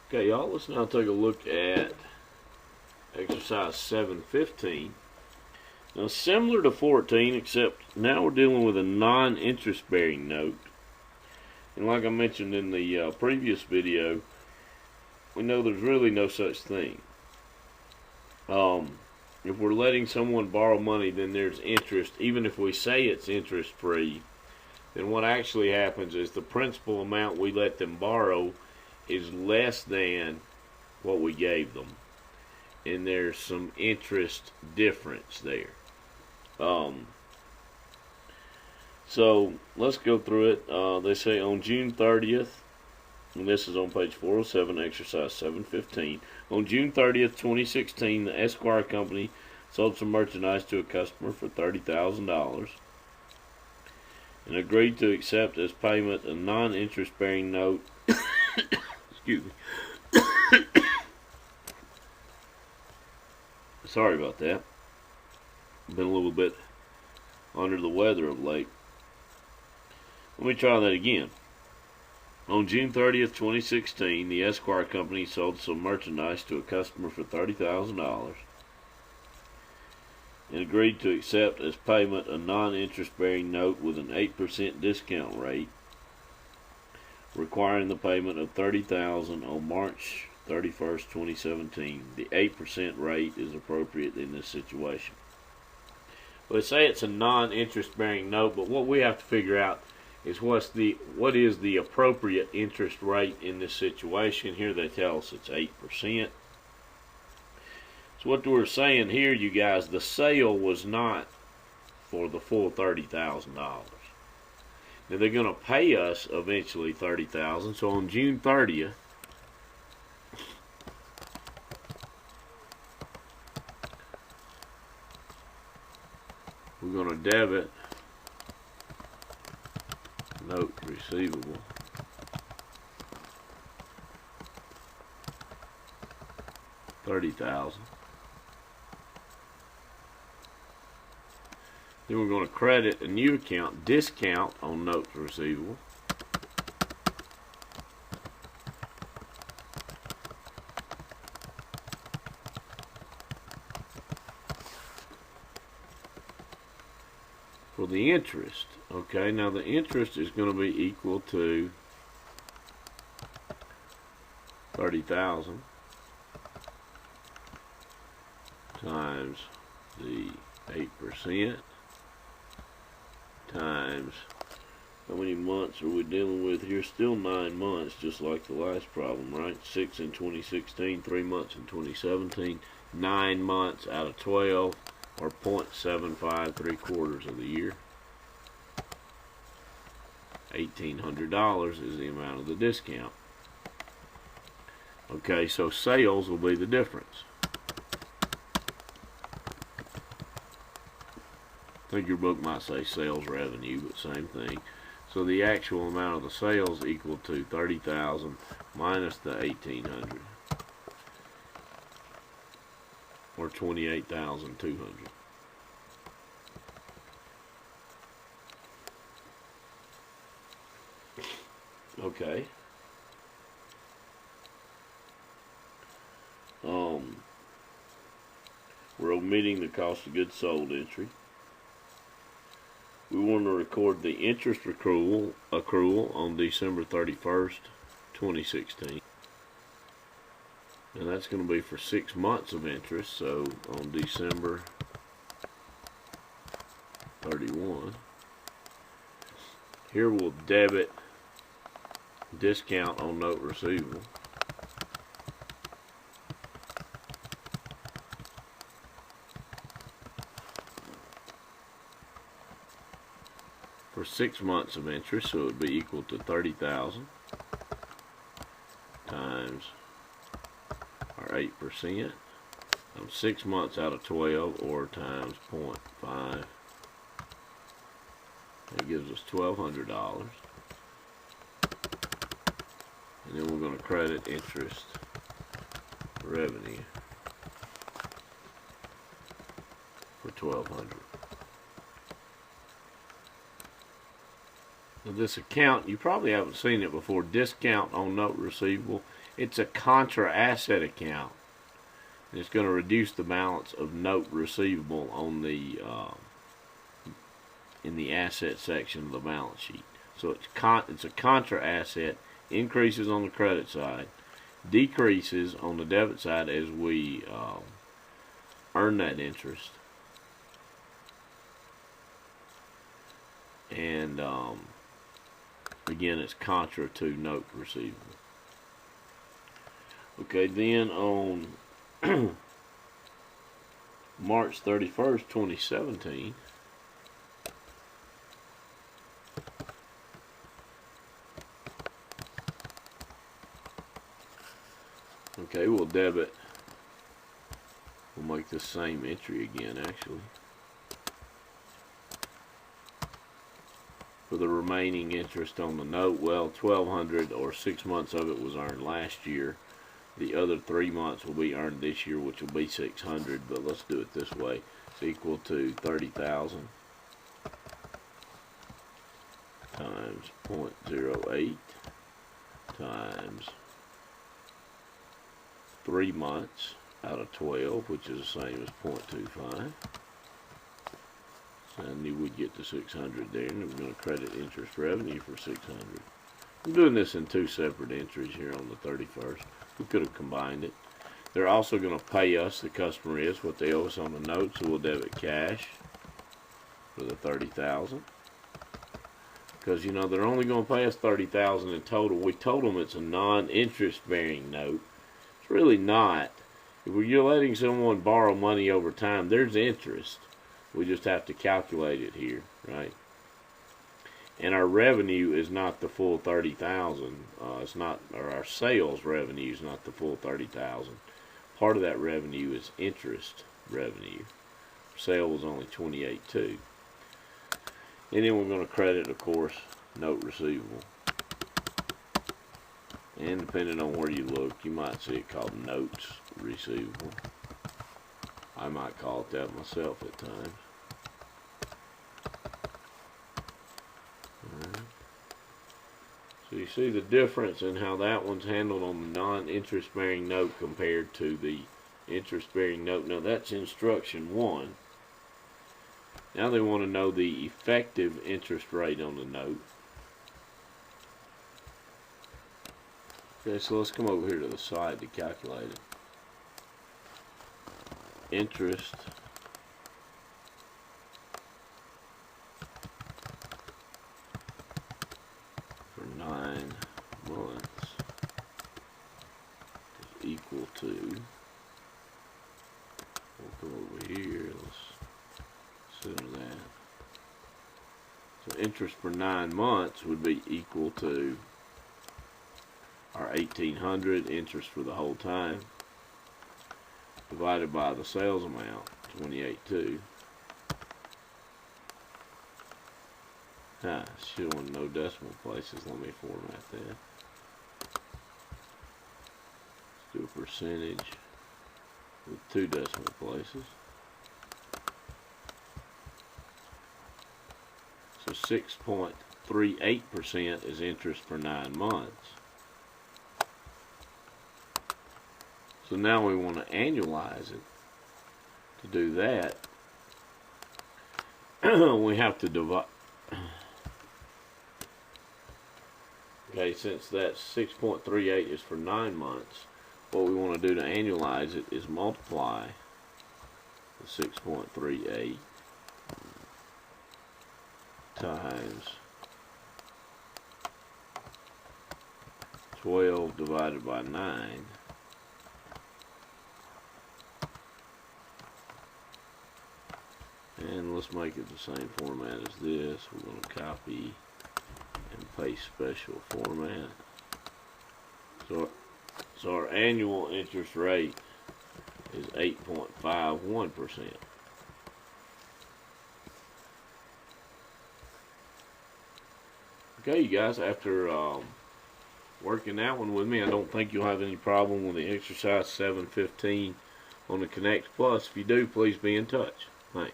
Okay, y'all, let's now take a look at exercise 715. Now, similar to 14, except now we're dealing with a non-interest bearing note. And like I mentioned in the previous video, we know there's really no such thing. If we're letting someone borrow money, then there's interest. Even if we say it's interest-free, then what actually happens is the principal amount we let them borrow is less than what we gave them. And there's some interest difference there. So let's go through it. They say on June 30th, and this is on page 407, exercise 715. On June 30th, 2016, the Esquire Company sold some merchandise to a customer for $30,000 and agreed to accept as payment a non-interest bearing note. Excuse me. Sorry about that. Been a little bit under the weather of late. Let me try that again. On June 30th, 2016, the Esquire Company sold some merchandise to a customer for $30,000 and agreed to accept as payment a non-interest-bearing note with an 8% discount rate, requiring the payment of $30,000 on March 31st, 2017. The 8% rate is appropriate in this situation. Well, say it's a non-interest-bearing note, but what we have to figure out is what is the appropriate interest rate in this situation. Here they tell us it's 8%. So what we're saying here, you guys, the sale was not for the full $30,000. Now they're going to pay us eventually $30,000. So on June 30th, we're going to debit note receivable $30,000. Then we're going to credit a new account discount on notes receivable for the interest. Okay, now the interest is going to be equal to $30,000 times the 8% times, how many months are we dealing with here? Still 9 months, just like the last problem, right? 6 in 2016, 3 months in 2017, 9 months out of 12, or 0.75, 3/4 of the year. $1,800 is the amount of the discount. Okay, so sales will be the difference. I think your book might say sales revenue, but same thing. So the actual amount of the sales equal to $30,000 minus the $1,800, or $28,200. Okay. We're omitting the cost of goods sold entry. We want to record the interest accrual on December 31st, 2016. And that's going to be for 6 months of interest, so on December 31. Here we'll debit discount on note receivable for 6 months of interest, so it would be equal to $30,000 times our 8% on 6 months out of 12, or times 0.5. That gives us $1,200. And then we're going to credit interest revenue for $1,200. Now this account, you probably haven't seen it before. Discount on note receivable It's a contra asset account. And it's going to reduce the balance of note receivable on the in the asset section of the balance sheet. So it's a contra asset, increases on the credit side, decreases on the debit side as we earn that interest. And again, it's contra to note receivable. Okay, then on March 31st, 2017, okay, we'll debit. We'll make the same entry again, actually, for the remaining interest on the note. Well, $1,200 or 6 months of it was earned last year. The other 3 months will be earned this year, which will be $600. But let's do it this way. It's equal to 30,000 times 0.08 times 3 months out of 12, which is the same as 0.25. And you would get to 600 there, and we're going to credit interest revenue for 600. I'm doing this in 2 separate entries here on the 31st. We could have combined it. They're also going to pay us, the customer is, what they owe us on the note, so we'll debit cash for the 30,000. Because, you know, they're only going to pay us 30,000 in total. We told them it's a non-interest bearing note. It's really not. If you're letting someone borrow money over time, there's interest. We just have to calculate it here, right? And our revenue is not the full 30,000. It's not, or our sales revenue is not the full 30,000. Part of that revenue is interest revenue. Sale was only 28.2. And then we're going to credit, of course, note receivable. And depending on where you look, you might see it called notes receivable. I might call it that myself at times. So you see the difference in how that one's handled on the non-interest bearing note compared to the interest bearing note. Now that's instruction 1. Now they want to know the effective interest rate on the note. Okay, so let's come over here to the side to calculate it. Interest for 9 months is equal to, we'll come over here, let's center that. So interest for 9 months would be equal to our 1,800 interest for the whole time, divided by the sales amount, 28.2. Still want no decimal places. Let me format that. Let's do a percentage with 2 decimal places. So 6.38% is interest for 9 months. So now we want to annualize it. To do that, we have to divide. Okay, since that 6.38 is for 9 months, what we want to do to annualize it is multiply the 6.38 times 12 divided by 9. And let's make it the same format as this. We're going to copy and paste special format. So our annual interest rate is 8.51%. Okay, you guys, after working that one with me, I don't think you'll have any problem with the exercise 715 on the Connect Plus. If you do, please be in touch. Thanks.